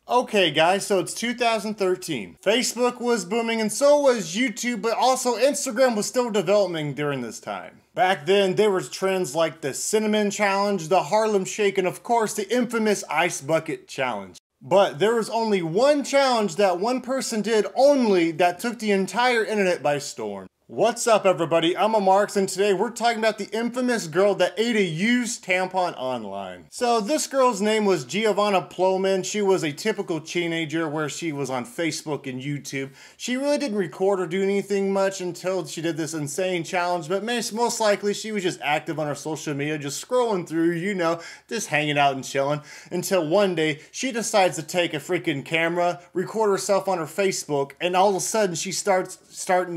Okay guys, so it's 2013. Facebook was booming and so was YouTube, but also Instagram was still developing during this time. Back then, there was trends like the Cinnamon Challenge, the Harlem Shake, and of course the infamous Ice Bucket Challenge. But there was only one challenge that one person did only that took the entire internet by storm. What's up everybody, I'm Amaryx and today we're talking about the infamous girl that ate a used tampon online. So this girl's name was Giovanna Plowman. She was a typical teenager where she was on Facebook and YouTube. She really didn't record or do anything much until she did this insane challenge, but most likely she was just active on her social media, just scrolling through, you know, just hanging out and chilling, until one day she decides to take a freaking camera, record herself on her Facebook, and all of a sudden she starts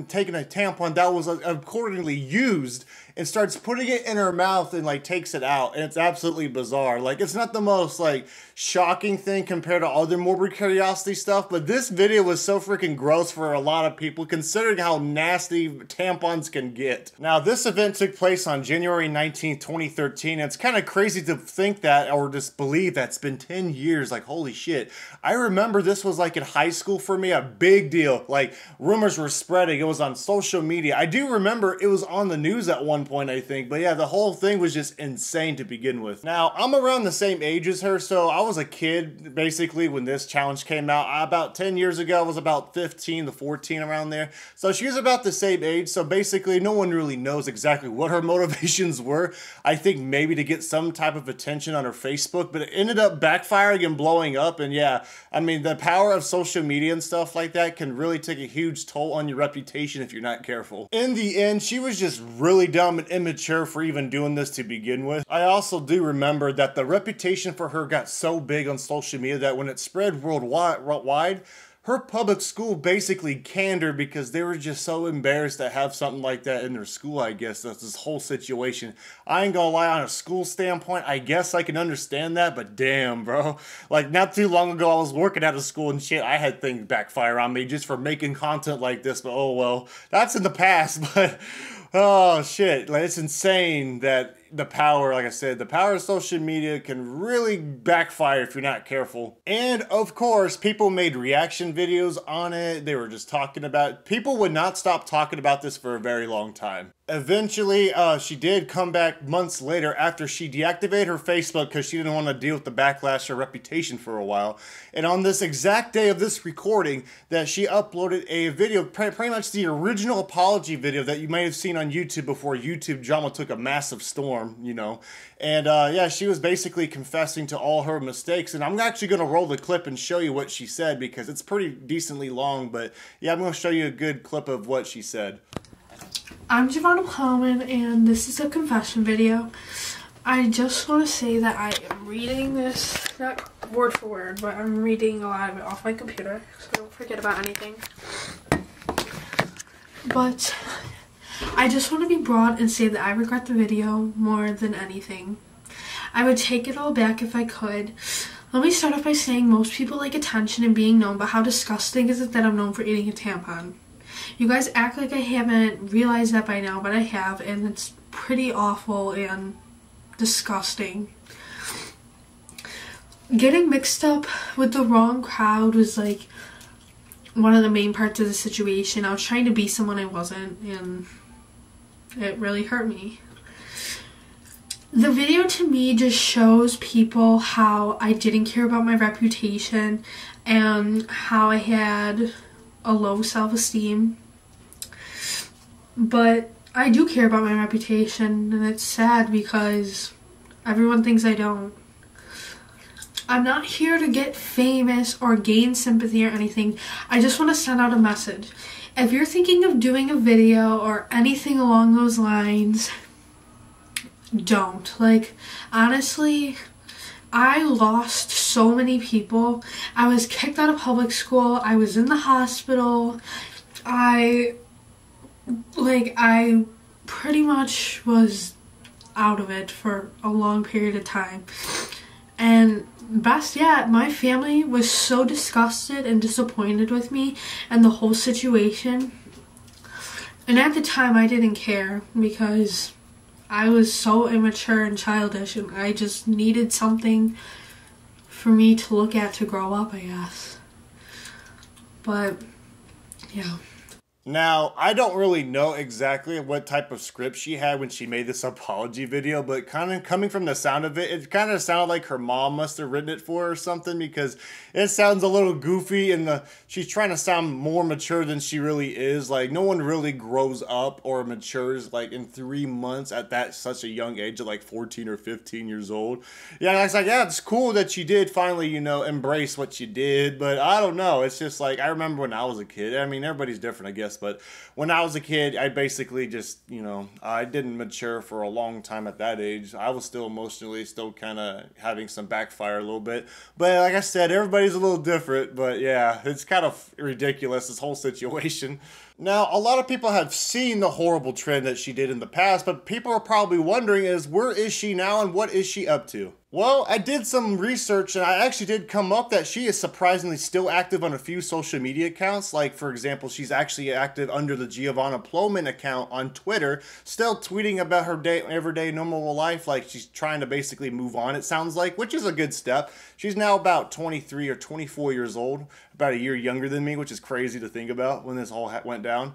taking a tampon that was accordingly used and starts putting it in her mouth and like takes it out, and it's absolutely bizarre. Like, it's not the most like shocking thing compared to other morbid curiosity stuff, but this video was so freaking gross for a lot of people considering how nasty tampons can get. Now this event took place on January 19th, 2013. It's kind of crazy to think that, or just believe that it's been 10 years. Like, holy shit. I remember this was like in high school for me, a big deal. Like, rumors were spreading, it was on social media. I do remember it was on the news at one point, I think, but yeah, the whole thing was just insane to begin with. Now, I'm around the same age as her, so I was a kid basically when this challenge came out. About 10 years ago, I was about 15 to 14, around there. So she was about the same age, so basically no one really knows exactly what her motivations were. I think maybe to get some type of attention on her Facebook, but it ended up backfiring and blowing up, and yeah, I mean, the power of social media and stuff like that can really take a huge toll on your reputation if you're not careful. In the end, she was just really dumb and immature for even doing this to begin with. I also do remember that the reputation for her got so big on social media that when it spread worldwide, her public school basically canned her because they were just so embarrassed to have something like that in their school, I guess. That's this whole situation. I ain't gonna lie, on a school standpoint, I guess I can understand that, but damn, bro. Like, not too long ago, I was working at a school and shit, I had things backfire on me just for making content like this, but oh well. That's in the past, but oh shit. Like, it's insane that the power, like I said, the power of social media can really backfire if you're not careful. And of course, people made reaction videos on it. They were just talking about it. People would not stop talking about this for a very long time. Eventually, she did come back months later after she deactivated her Facebook because she didn't want to deal with the backlash of her reputation for a while. And on this exact day of this recording, that she uploaded a video, pretty much the original apology video that you may have seen on YouTube before YouTube drama took a massive storm, you know. And yeah, she was basically confessing to all her mistakes. And I'm actually going to roll the clip and show you what she said because it's pretty decently long. But yeah, I'm going to show you a good clip of what she said. I'm Giovanna Plowman, and this is a confession video. I just want to say that I am reading this, not word for word, but I'm reading a lot of it off my computer, so don't forget about anything. But I just want to be broad and say that I regret the video more than anything. I would take it all back if I could. Let me start off by saying most people like attention and being known, but how disgusting is it that I'm known for eating a tampon? You guys act like I haven't realized that by now, but I have, and it's pretty awful and disgusting. Getting mixed up with the wrong crowd was like one of the main parts of the situation. I was trying to be someone I wasn't, and it really hurt me. The video to me just shows people how I didn't care about my reputation and how I had a low self-esteem, but I do care about my reputation, and it's sad because everyone thinks I don't. I'm not here to get famous or gain sympathy or anything. I just want to send out a message. If you're thinking of doing a video or anything along those lines, don't. Like, honestly, I lost so many people. I was kicked out of public school. I was in the hospital. I pretty much was out of it for a long period of time. And best yet, my family was so disgusted and disappointed with me and the whole situation. And at the time, I didn't care because I was so immature and childish, and I just needed something for me to look at to grow up, I guess. But yeah. Now, I don't really know exactly what type of script she had when she made this apology video, but kind of coming from the sound of it, it kind of sounded like her mom must have written it for her or something, because it sounds a little goofy and she's trying to sound more mature than she really is. Like, no one really grows up or matures like in 3 months at that such a young age of like 14 or 15 years old. Yeah, it's like, yeah, it's cool that you did finally, you know, embrace what you did, but I don't know. It's just like, I remember when I was a kid. I mean, everybody's different, I guess. But when I was a kid, I basically just, you know, I didn't mature for a long time at that age. I was still emotionally still kind of having some backfire a little bit. But like I said, everybody's a little different. But yeah, it's kind of ridiculous, this whole situation. Now, a lot of people have seen the horrible trend that she did in the past, but people are probably wondering is, where is she now and what is she up to? Well, I did some research and I actually did come up that she is surprisingly still active on a few social media accounts. Like, for example, she's actually active under the Giovanna Plowman account on Twitter, still tweeting about her everyday normal life, like she's trying to basically move on, it sounds like, which is a good step. She's now about 23 or 24 years old, about a year younger than me, which is crazy to think about when this all went down.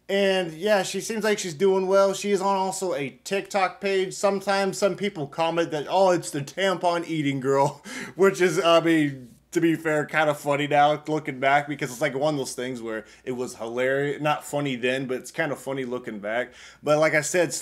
And yeah, she seems like she's doing well. She is on also a TikTok page. Sometimes some people comment that, oh, it's the tampon eating girl, which is, I mean, to be fair, kind of funny now looking back, because it's like one of those things where it was hilarious, not funny then, but it's kind of funny looking back. But like I said,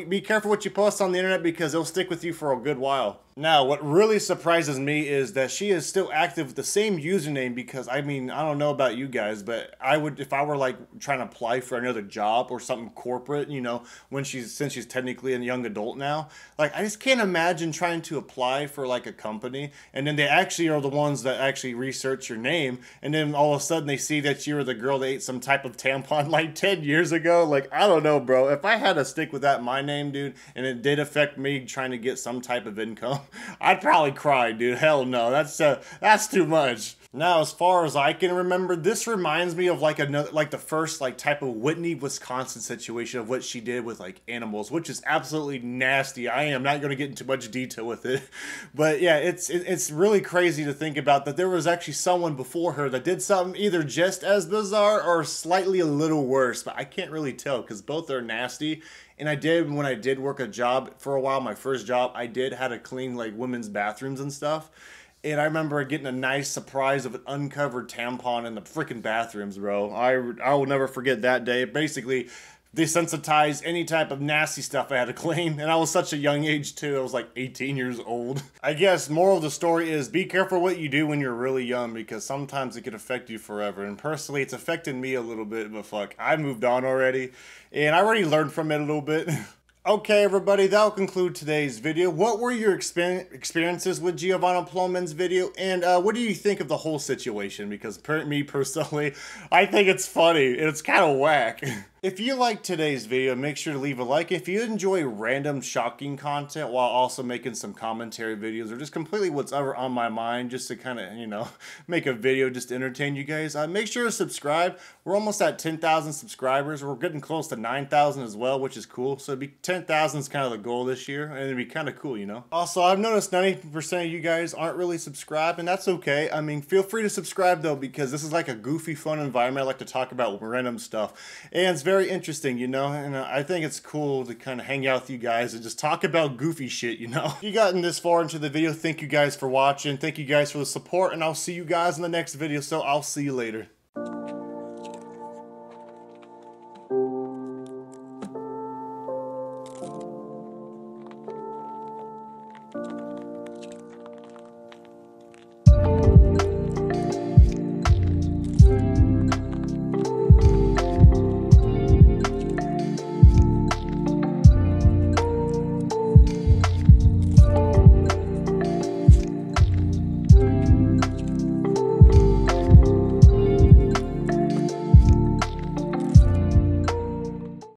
be careful what you post on the internet, because it'll stick with you for a good while. Now, what really surprises me is that she is still active with the same username, because, I mean, I don't know about you guys, but I would, if I were, like, trying to apply for another job or something corporate, you know, since she's technically a young adult now, like, I just can't imagine trying to apply for, like, a company, and then they actually are the ones that actually research your name, and then all of a sudden they see that you were the girl that ate some type of tampon, like, 10 years ago. Like, I don't know, bro. If I had to stick with that, my name, dude, and it did affect me trying to get some type of income, I'd probably cry, dude. Hell no, that's too much. Now, as far as I can remember, this reminds me of like the first like type of Whitney, Wisconsin situation of what she did with like animals, which is absolutely nasty. I am not going to get into much detail with it, but yeah, it's really crazy to think about that there was actually someone before her that did something either just as bizarre or slightly a little worse, but I can't really tell because both are nasty. And when I did work a job for a while, my first job, I did had to clean like women's bathrooms and stuff. And I remember getting a nice surprise of an uncovered tampon in the freaking bathrooms, bro. I will never forget that day. Basically, desensitized any type of nasty stuff I had to clean. And I was such a young age too. I was like 18 years old. I guess moral of the story is be careful what you do when you're really young, because sometimes it can affect you forever. And personally, it's affected me a little bit, but fuck, I moved on already. And I already learned from it a little bit. Okay, everybody, that'll conclude today's video. What were your experiences with Giovanna Plowman's video, and what do you think of the whole situation? Because me personally, I think it's funny, and it's kind of whack. If you liked today's video, make sure to leave a like. If you enjoy random shocking content while also making some commentary videos or just completely what's ever on my mind, just to kind of, you know, make a video just to entertain you guys, make sure to subscribe. We're almost at 10,000 subscribers. We're getting close to 9,000 as well, which is cool. So 10,000 is kind of the goal this year, and it'd be kind of cool, you know. Also, I've noticed 90% of you guys aren't really subscribed, and that's okay. I mean, feel free to subscribe though, because this is like a goofy, fun environment. I like to talk about random stuff, and it's very interesting, you know, and I think it's cool to kind of hang out with you guys and just talk about goofy shit, you know. If you gotten this far into the video, thank you guys for watching. Thank you guys for the support, and I'll see you guys in the next video. So I'll see you later.